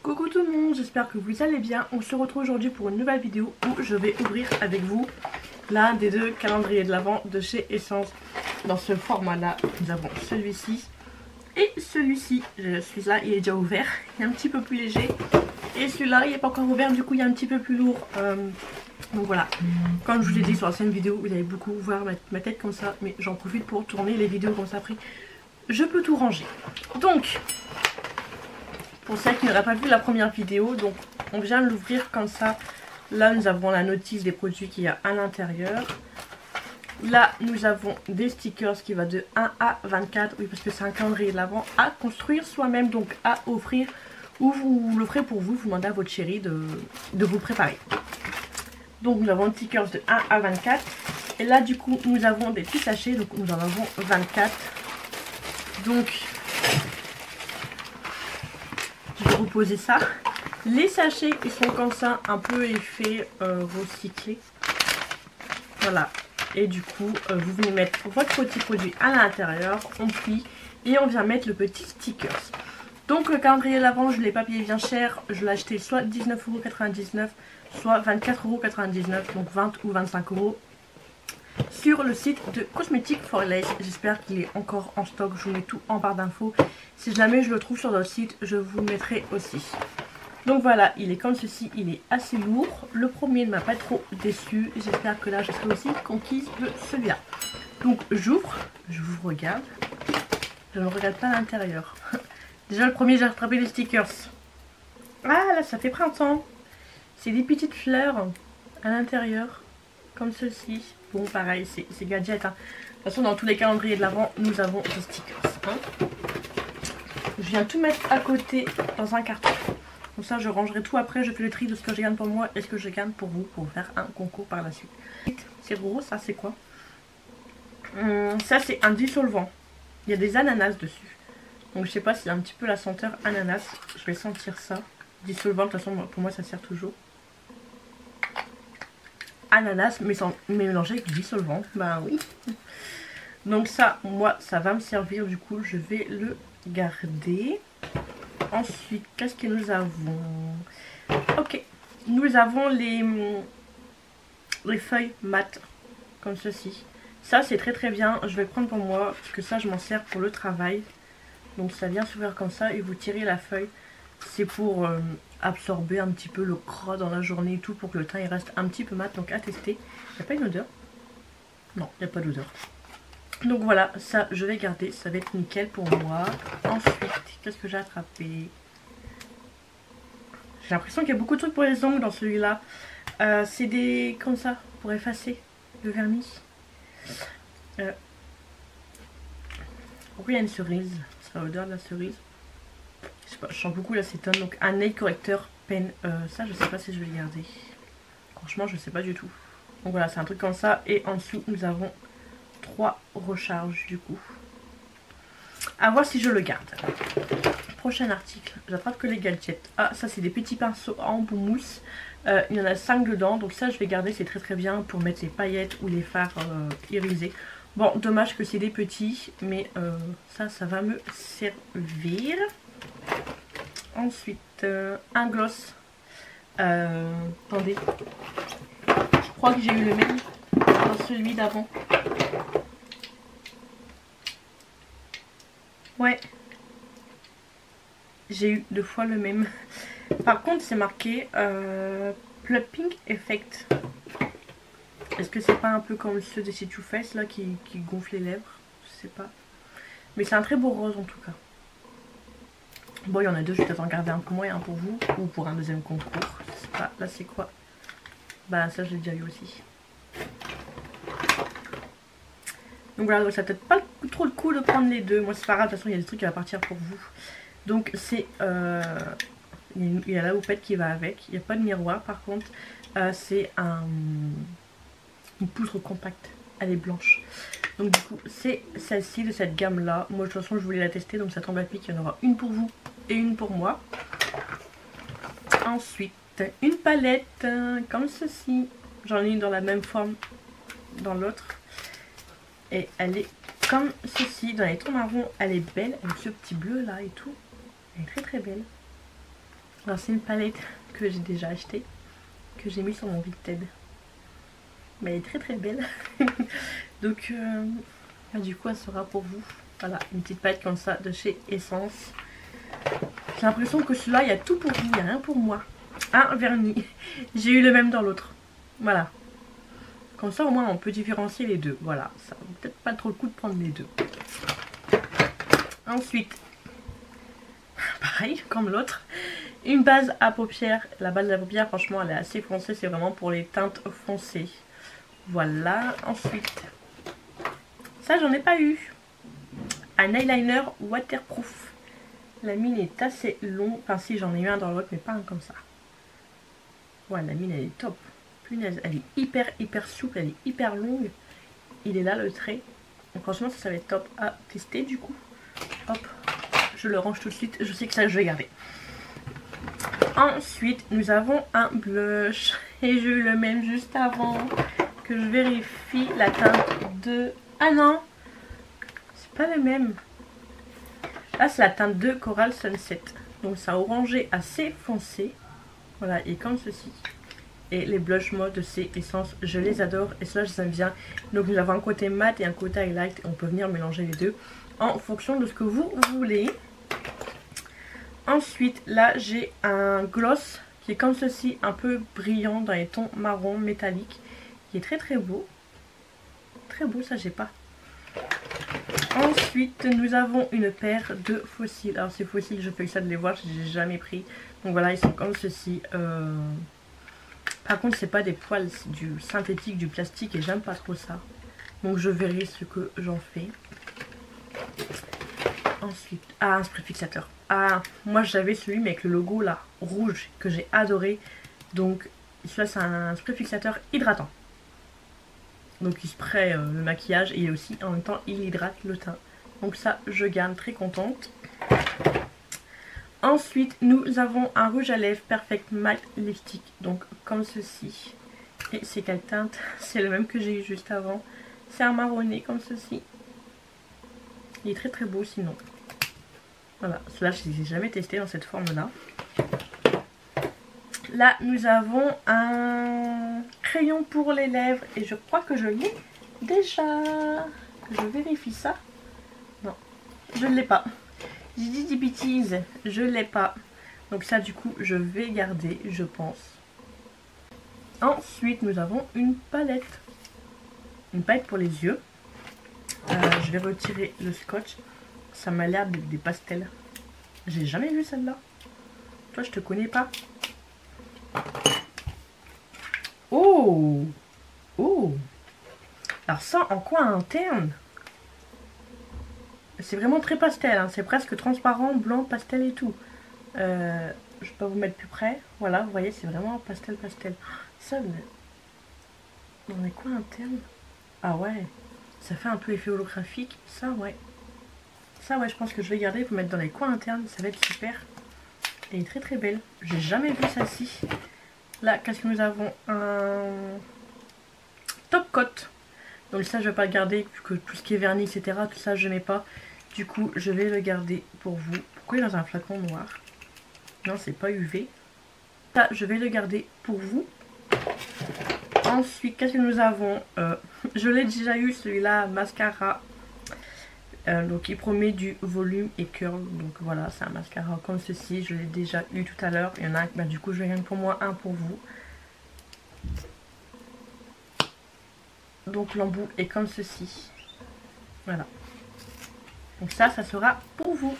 Coucou tout le monde, j'espère que vous allez bien. On se retrouve aujourd'hui pour une nouvelle vidéo où je vais ouvrir avec vous l'un des deux calendriers de l'Avent de chez Essence. Dans ce format là, nous avons celui-ci et celui-ci. Celui-là il est déjà ouvert, il est un petit peu plus léger. Et celui-là il n'est pas encore ouvert, du coup il est un petit peu plus lourd. Donc voilà, comme je vous l'ai dit sur l'ancienne vidéo, vous allez beaucoup voir ma tête comme ça. Mais j'en profite pour tourner les vidéos comme ça après. Je peux tout ranger. Donc... pour celles qui n'auraient pas vu la première vidéo, donc on vient de l'ouvrir comme ça. Là nous avons la notice des produits qu'il y a à l'intérieur. Là nous avons des stickers qui va de 1 à 24. Oui, parce que c'est un calendrier de l'Avent à construire soi-même, donc à offrir. Ou vous l'offrez pour vous, vous demandez à votre chérie de vous préparer. Donc nous avons des stickers de 1 à 24. Et là du coup nous avons des petits sachets, donc nous en avons 24. Donc... je vais reposer ça. Les sachets ils sont comme ça, un peu effet recyclé. Voilà. Et du coup vous venez mettre votre petit produit à l'intérieur, on plie et on vient mettre le petit sticker. Donc le calendrier de l'Avent, je ne l'ai pas payé bien cher. Je l'ai acheté soit 19,99 €, soit 24,99 €, donc 20 ou 25 € sur le site de Cosmetics for Less. J'espère qu'il est encore en stock. Je vous mets tout en barre d'infos. Si jamais je le trouve sur notre site, je vous le mettrai aussi. Donc voilà, il est comme ceci, il est assez lourd. Le premier ne m'a pas trop déçu. J'espère que là je serai aussi conquise de celui-là. Donc j'ouvre, je vous regarde. Je ne regarde pas l'intérieur. Déjà le premier, j'ai rattrapé les stickers. Ah là, ça fait printemps. C'est des petites fleurs à l'intérieur, comme ceci. Bon pareil, c'est gadget. Hein. De toute façon dans tous les calendriers de l'Avent, nous avons des stickers. Hein. Je viens tout mettre à côté dans un carton. Comme ça je rangerai tout après, je fais le tri de ce que je garde pour moi et ce que je garde pour vous, pour faire un concours par la suite. C'est gros, ça c'est quoi? Ça c'est un dissolvant. Il y a des ananas dessus. Donc je sais pas s'il y a un petit peu la senteur ananas. Je vais sentir ça. Dissolvant, de toute façon pour moi ça sert toujours. Ananas mais sans mélanger avec du dissolvant. Bah oui. Donc ça, moi ça va me servir, du coup je vais le garder. Ensuite, qu'est-ce que nous avons? Ok, nous avons les feuilles mat comme ceci. Ça c'est très très bien, je vais le prendre pour moi parce que ça je m'en sers pour le travail. Donc ça vient s'ouvrir comme ça et vous tirez la feuille. C'est pour absorber un petit peu le gras dans la journée et tout, pour que le teint il reste un petit peu mat. Donc à tester. Il n'y a pas une odeur? Non, il n'y a pas d'odeur. Donc voilà, ça je vais garder, ça va être nickel pour moi. Ensuite, qu'est-ce que j'ai attrapé? J'ai l'impression qu'il y a beaucoup de trucs pour les ongles dans celui-là. C'est des, comme ça, pour effacer le vernis. Pourquoi il y a une cerise? C'est l'odeur de la cerise. Je sais pas, je sens beaucoup l'acétone. Donc un nail correcteur pen. Ça je sais pas si je vais le garder. Franchement je sais pas du tout. Donc voilà, c'est un truc comme ça. Et en dessous nous avons 3 recharges du coup. À voir si je le garde. Prochain article, j'attrape que les gadgets. Ah, ça c'est des petits pinceaux en bout mousse. Il y en a 5 dedans, donc ça je vais garder, c'est très très bien pour mettre les paillettes ou les fards irisés. Bon, dommage que c'est des petits, mais ça va me servir. Ensuite, un gloss. Attendez, je crois que j'ai eu le même dans celui d'avant. Ouais, j'ai eu 2 fois le même. Par contre c'est marqué Plumping Effect. Est-ce que c'est pas un peu comme ceux de chez Too Faced là qui gonflent les lèvres? Je sais pas. Mais c'est un très beau rose en tout cas. Bon, il y en a 2, je vais peut-être en garder un pour moi et un pour vous. Ou pour un deuxième concours. Je sais pas, là c'est quoi? Bah ça j'ai déjà eu aussi. Donc voilà, donc ça peut-être pas trop le coup de prendre les deux. Moi c'est pas grave, de toute façon il y a des trucs qui vont partir pour vous. Donc c'est... il y a la houppette qui va avec. Il n'y a pas de miroir par contre. C'est une poutre compacte. Elle est blanche. Donc du coup c'est celle-ci de cette gamme là. Moi de toute façon je voulais la tester. Donc ça tombe à pic. Il y en aura une pour vous et une pour moi. Ensuite une palette comme ceci. J'en ai une dans la même forme dans l'autre. Et elle est comme ceci. Dans les tons marron elle est belle. Avec ce petit bleu là et tout. Elle est très très belle. Alors c'est une palette que j'ai déjà achetée, que j'ai mis sur mon Vinted. Mais elle est très très belle. Donc du coup elle sera pour vous. Voilà, une petite palette comme ça de chez Essence. J'ai l'impression que celui-là il y a tout pour vous, il n'y a rien pour moi. Un vernis. J'ai eu le même dans l'autre. Voilà. Comme ça au moins on peut différencier les deux. Voilà, ça vaut peut-être pas trop le coup de prendre les deux. Ensuite, pareil comme l'autre, une base à paupières. La base à paupières franchement elle est assez foncée, c'est vraiment pour les teintes foncées. Voilà, ensuite, ça j'en ai pas eu. Un eyeliner waterproof. La mine est assez longue, enfin si j'en ai eu un dans l'autre mais pas un comme ça. Ouais, la mine elle est top. Punaise, elle est hyper souple, elle est hyper longue. Il est là le trait. Donc franchement ça va être top à tester du coup. Hop, je le range tout de suite, je sais que ça je vais garder. Ensuite nous avons un blush. Et j'ai eu le même juste avant. Que je vérifie la teinte de... Ah non, c'est pas le même. Là c'est la teinte de Coral Sunset. Donc ça orangé assez foncé. Voilà, et comme ceci. Et les blush mode de ces essences, je les adore. Et cela, je les aime bien. Donc nous avons un côté mat et un côté highlight. On peut venir mélanger les deux en fonction de ce que vous voulez. Ensuite, là j'ai un gloss qui est comme ceci, un peu brillant dans les tons marron métallique. Qui est très très beau. Très beau, ça j'ai pas. Ensuite, nous avons une paire de fossiles. Alors ces fossiles, je fais ça de les voir, je les ai jamais pris. Donc voilà, ils sont comme ceci. Par contre, c'est pas des poils, c'est du synthétique, du plastique et j'aime pas trop ça. Donc je verrai ce que j'en fais. Ensuite, un spray fixateur. Ah, moi j'avais celui mais avec le logo là, rouge, que j'ai adoré. Donc celui-là c'est un spray fixateur hydratant. Donc il spray le maquillage et aussi en même temps il hydrate le teint. Donc ça je garde, très contente. Ensuite nous avons un rouge à lèvres Perfect Matte Lipstick. Donc comme ceci. Et c'est quelle teinte? C'est le même que j'ai eu juste avant. C'est un marronné comme ceci. Il est très très beau sinon. Voilà, cela je ne les ai jamais testé dans cette forme là. Là nous avons un crayon pour les lèvres et je crois que je l'ai déjà. Je vérifie ça. Non, je ne l'ai pas. J'ai dit des bêtises, je ne l'ai pas. Donc ça du coup je vais garder, je pense. Ensuite nous avons une palette. Une palette pour les yeux. Je vais retirer le scotch. Ça m'a l'air d'être des pastels. J'ai jamais vu celle-là. Toi je te connais pas. Oh! Oh! Alors ça, en coin interne, c'est vraiment très pastel. Hein. C'est presque transparent, blanc, pastel et tout. Je vais pas vous mettre plus près. Voilà, vous voyez, c'est vraiment pastel, pastel. Ça, dans les coins internes. Ah ouais, ça fait un peu effet holographique. Ça, ouais. Ça, ouais, je pense que je vais garder. Vous mettre dans les coins internes, ça va être super. Elle est très très belle. J'ai jamais vu celle-ci. Là, qu'est-ce que nous avons? Un top coat. Donc ça, je vais pas le garder, vu que tout ce qui est vernis, etc., tout ça, je n'ai pas. Du coup, je vais le garder pour vous. Pourquoi il est dans un flacon noir? Non, c'est pas UV. Ça, je vais le garder pour vous. Ensuite, qu'est-ce que nous avons? Je l'ai déjà eu, celui-là, mascara. Donc il promet du volume et curl. Donc voilà, c'est un mascara comme ceci. Je l'ai déjà eu tout à l'heure. Il y en a, bah, du coup je viens pour moi, un pour vous. Donc l'embout est comme ceci. Voilà. Donc ça sera pour vous.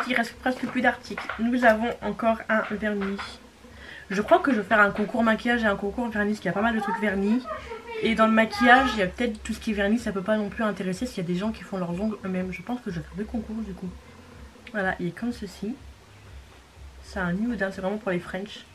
Il reste presque plus d'articles. Nous avons encore un vernis. Je crois que je vais faire un concours maquillage et un concours vernis, parce qu'il y a pas mal de trucs vernis. Et dans le maquillage, il y a peut-être tout ce qui est vernis, ça peut pas non plus intéresser s'il y a des gens qui font leurs ongles eux-mêmes. Je pense que je vais faire le concours du coup. Voilà, il est comme ceci. C'est un nude, hein, c'est vraiment pour les French.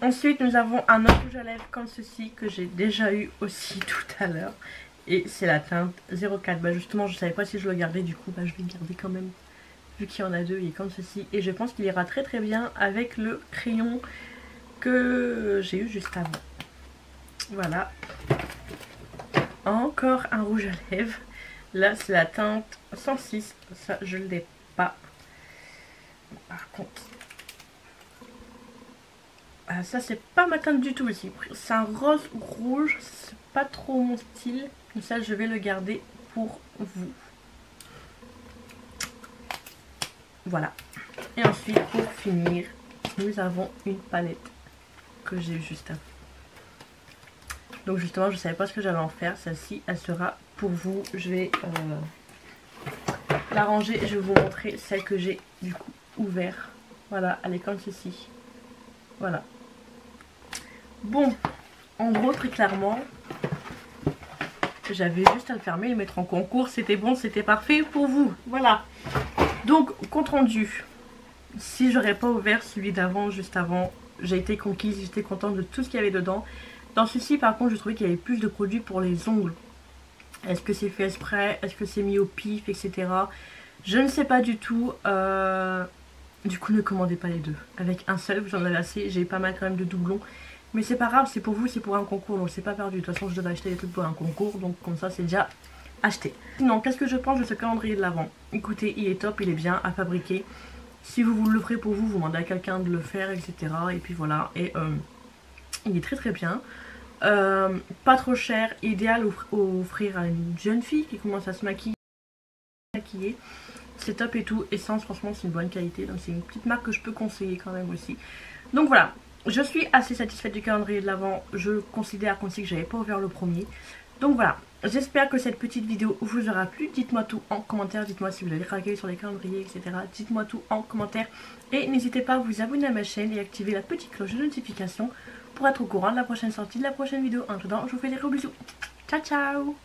Ensuite, nous avons un autre rouge à lèvres comme ceci, que j'ai déjà eu aussi tout à l'heure. Et c'est la teinte 04. Bah justement, je savais pas si je le gardais, du coup, bah, je vais le garder quand même. Vu qu'il y en a deux, il est comme ceci. Et je pense qu'il ira très très bien avec le crayon que j'ai eu juste avant. Voilà. Encore un rouge à lèvres. Là, c'est la teinte 106. Ça, je ne l'ai pas. Par contre, ça c'est pas ma teinte du tout aussi. C'est un rose rouge, c'est pas trop mon style. Donc ça je vais le garder pour vous. Voilà. Et ensuite pour finir, nous avons une palette que j'ai juste avant. Donc justement je savais pas ce que j'allais en faire. Celle-ci elle sera pour vous. Je vais la ranger et je vais vous montrer celle que j'ai du coup ouvert. Voilà, elle est comme ceci. Voilà. Bon, en gros très clairement, j'avais juste à le fermer et le mettre en concours. C'était bon, c'était parfait pour vous. Voilà. Donc compte rendu. Si j'aurais pas ouvert celui d'avant, juste avant, j'ai été conquise, j'étais contente de tout ce qu'il y avait dedans. Dans ceci par contre je trouvais qu'il y avait plus de produits pour les ongles. Est-ce que c'est fait exprès? Est-ce que c'est mis au pif, etc. Je ne sais pas du tout. Du coup ne commandez pas les deux. Avec un seul vous en avez assez. J'ai pas mal quand même de doublons. Mais c'est pas grave, c'est pour vous, c'est pour un concours. Donc c'est pas perdu. De toute façon je devais acheter des trucs pour un concours. Donc comme ça c'est déjà acheté. Sinon qu'est-ce que je pense de ce calendrier de l'Avent? Écoutez, il est top, il est bien à fabriquer. Si vous le ferez pour vous, vous demandez à quelqu'un de le faire, etc. Et puis voilà. Et il est très très bien. Pas trop cher, idéal à offrir à une jeune fille qui commence à se maquiller. C'est top et tout. Essence, franchement, c'est une bonne qualité. Donc c'est une petite marque que je peux conseiller quand même aussi. Donc voilà, je suis assez satisfaite du calendrier de l'Avent. Je considère qu'on sait que j'avais pas ouvert le premier. Donc voilà, j'espère que cette petite vidéo vous aura plu. Dites-moi tout en commentaire, dites-moi si vous avez craqué sur les calendriers, etc. Dites-moi tout en commentaire. Et n'hésitez pas à vous abonner à ma chaîne et activer la petite cloche de notification pour être au courant de la prochaine sortie de la prochaine vidéo. En attendant, je vous fais des gros bisous. Ciao ciao.